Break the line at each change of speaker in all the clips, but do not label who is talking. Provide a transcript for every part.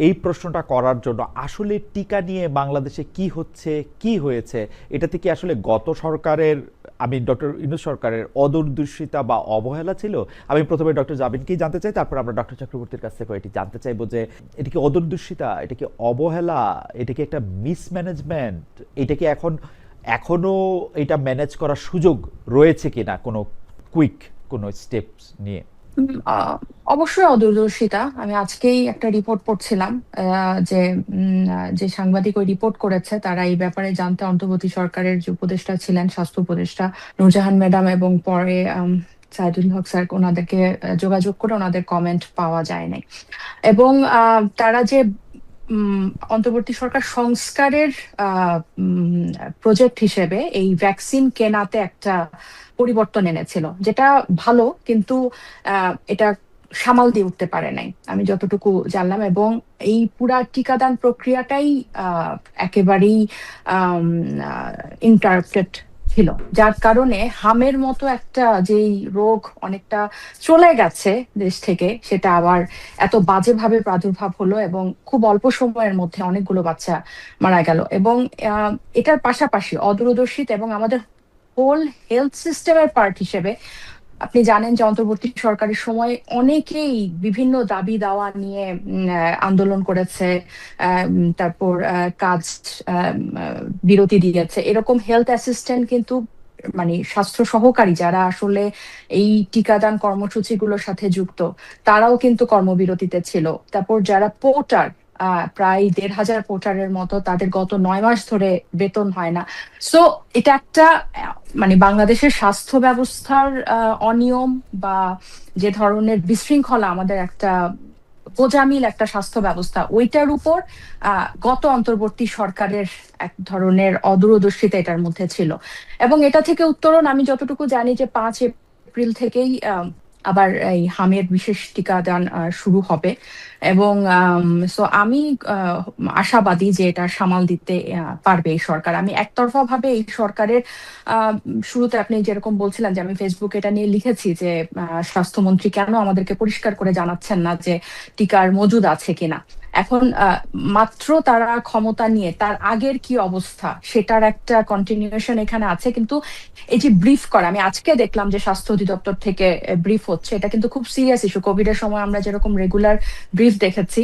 এই প্রশ্নটা করার জন্য আসলে টিকা নিয়ে বাংলাদেশে কি হচ্ছে, কি হয়েছে, এটা থেকে আসলে গত সরকারের, আমি ডক্টর ইউনূস সরকারের অদূরদর্শিতা বা অবহেলা ছিল। আমি প্রথমে ডক্টর জাবিনকেই জানতে চাই, তারপর আমরা ডক্টর চক্রবর্তীর কাছ থেকে এটি জানতে চাইবো যে এটা কি অদূরদর্শিতা, এটা কি অবহেলা, এটা কি একটা মিসম্যানেজমেন্ট, এটা কি এখনো এটা ম্যানেজ করার সুযোগ রয়েছে কিনা কোনো কুইক কোনো স্টেপস নিয়ে?
উম, আহ, অবশ্যই অদূরদর্শিতা। আমি আজকেই একটা রিপোর্ট পড়ছিলাম, যে যে সাংবাদিক ওই রিপোর্ট করেছে তারা এই ব্যাপারে জানতে অন্তর্বর্তী সরকারের যে উপদেষ্টা ছিলেন, স্বাস্থ্য উপদেষ্টা নূরজাহান ম্যাডাম, এবং পরে সাইদুল হক স্যার, ওনাদেরকে যোগাযোগ করে ওনাদের কমেন্ট পাওয়া যায় নাই। এবং তারা যে উম, অন্তর্বর্তী সরকার সংস্কারের প্রজেক্ট হিসেবে এই ভ্যাকসিন কেনাতে একটা পরিবর্তন এনেছিল, যেটা ভালো, কিন্তু এটা সামাল দিয়ে উঠতে পারে নাই আমি যতটুকু জানলাম। এবং এই পুরা টিকাদান প্রক্রিয়াটাই একেবারেই ইন্টারাপ্টেড ছিল, যার কারণে হামের মতো একটা যেই রোগ অনেকটা চলে গেছে দেশ থেকে, সেটা আবার এত বাজেভাবে প্রাদুর্ভাব হলো এবং খুব অল্প সময়ের মধ্যে অনেকগুলো বাচ্চা মারা গেল। এবং এটার পাশাপাশি অদূরদর্শিতা এবং আমাদের হোল হেলথ সিস্টেমের পার্ট হিসেবে আপনি জানেন যে অন্তর্বর্তী সরকারের সময় অনেকেই বিভিন্ন দাবি দাওয়া নিয়ে আন্দোলন করেছে, তারপর কাজ বিরতি দিয়েছে। এরকম হেলথ অ্যাসিস্ট্যান্ট কিন্তু, মানে স্বাস্থ্য সহকারী যারা আসলে এই টিকাদান কর্মসূচিগুলোর সাথে যুক্ত, তারাও কিন্তু কর্মবিরতিতে ছিল। তারপর যারা পোর্টার, প্রায় 1,500 পোর্টারের মতো, তাদের গত 9 মাস ধরে বেতন হয় না। সো এটা একটা মানে বাংলাদেশের স্বাস্থ্য ব্যবস্থার অনিয়ম, বা যে ধরনের বিশৃঙ্খলা আমাদের একটা গোজামিল একটা স্বাস্থ্য ব্যবস্থা, ওইটার উপর গত অন্তর্বর্তী সরকারের এক ধরনের অদূরদর্শিতা এটার মধ্যে ছিল। এবং এটা থেকে উত্তরণ আমি যতটুকু জানি যে 5 এপ্রিল থেকেই আবার এই হামের বিশেষ টিকাদান শুরু হবে। এবং সো আমি আহ, আশাবাদী যে এটা সামাল দিতে পারবে এই সরকার। আমি একতরফা ভাবে এই সরকারের আহ, শুরুতে আপনি যেরকম বলছিলেন যে আমি ফেসবুকে এটা নিয়ে লিখেছি যে স্বাস্থ্যমন্ত্রী কেন আমাদেরকে পরিষ্কার করে জানাচ্ছেন না যে টিকার মজুদ আছে কিনা। এখন মাত্র তারা ক্ষমতা নিয়ে তার আগের কি অবস্থা সেটার একটা কন্টিনিউশন এখানে আছে, কিন্তু এই যে ব্রিফ করা, আমি আজকে দেখলাম যে স্বাস্থ্য অধিদপ্তর থেকে ব্রিফ হচ্ছে, এটা কিন্তু খুব সিরিয়াস ইস্যু। কোভিড এর সময় আমরা যেরকম রেগুলার ব্রিফ দেখেছি,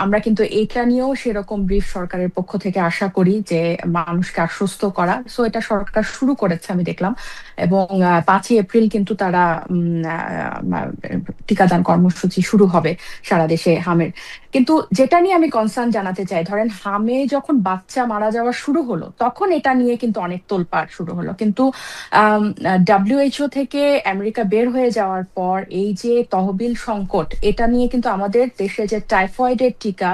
আমরা কিন্তু এটা নিয়েও সেরকম ব্রিফ সরকারের পক্ষ থেকে আশা করি, যে মানুষকে আশ্বস্ত করা। সো এটা সরকার শুরু করেছে আমি দেখলাম। এবং 5ই এপ্রিল কিন্তু তারা টিকাদান কর্মসূচি শুরু হবে সারা দেশে হামের। কিন্তু যেটা নিয়ে আমি কনসার্ন জানাতে চাই, ধরেন হামে যখন বাচ্চা মারা যাওয়া শুরু হলো তখন এটা নিয়ে কিন্তু অনেক তোলপাড় শুরু হলো, কিন্তু ডাব্লিউএইচও থেকে আমেরিকা বের হয়ে যাওয়ার পর এই যে তহবিল সংকট, এটা নিয়ে কিন্তু আমাদের দেশে যে টাইফয়েডের টিকা,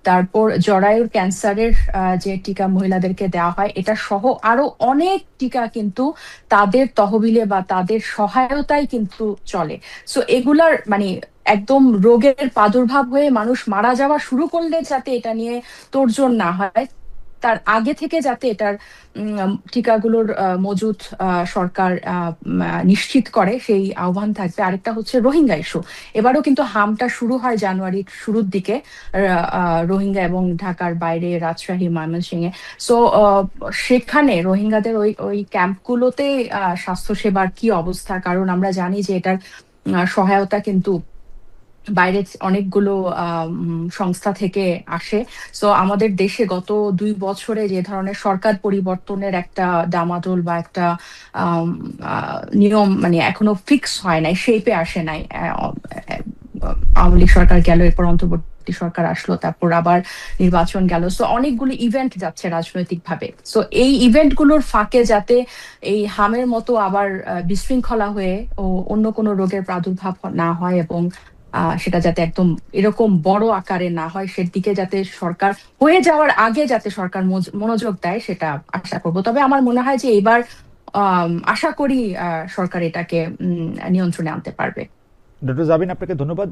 তারপর জরায়ুর ক্যান্সারের যে টিকা মহিলাদেরকে দেওয়া হয়, এটা সহ আরো অনেক টিকা কিন্তু তাদের তহবিলে বা তাদের সহায়তায় কিন্তু চলে। সো এগুলার মানে একদম রোগের প্রাদুর্ভাব হয়ে মানুষ মারা যাওয়া শুরু করলে যাতে এটা নিয়ে তোড়জোড় না হয়, তার আগে থেকে যাতে এটার টিকাগুলোর মজুদ সরকার নিশ্চিত করে, সেই আহ্বান থাকবে। আরেকটা হচ্ছে রোহিঙ্গা ইস্যু। এবারও কিন্তু হামটা শুরু হয় জানুয়ারির শুরুর দিকে, রোহিঙ্গা এবং ঢাকার বাইরে রাজশাহী, ময়মনসিংহে। সো সেখানে রোহিঙ্গাদের ওই ওই ক্যাম্পগুলোতে স্বাস্থ্যসেবার কি অবস্থা, কারণ আমরা জানি যে এটার সহায়তা কিন্তু বাইরে অনেকগুলো সংস্থা থেকে আসে। সো আমাদের দেশে গত 2 বছরে যে ধরনের সরকার পরিবর্তনের একটা ডামাডোল বা একটা নিয়ম মানে এখনো ফিক্স হয় নাই, শেপে আসে নাই। আওয়ামী লীগ সরকার গেল, এরপর অন্তর্বর্তী সরকার আসলো, তারপর আবার নির্বাচন গেল। সো অনেকগুলো ইভেন্ট যাচ্ছে রাজনৈতিক ভাবে। সো এই ইভেন্ট গুলোর ফাঁকে যাতে এই হামের মতো আবার বিশৃঙ্খলা হয়ে ও অন্য কোনো রোগের প্রাদুর্ভাব না হয়, এবং সেটা যাতে একদম এরকম বড় আকারে না হয়, সেদিকে যাতে সরকার হয়ে যাওয়ার আগে যাতে সরকার মনোযোগ দেয়, সেটা আশা করব। তবে আমার মনে হয় যে এবার আশা করি সরকার এটাকে নিয়ন্ত্রণে আনতে পারবে।
ডক্টর জাবিন, আপনাকে ধন্যবাদ।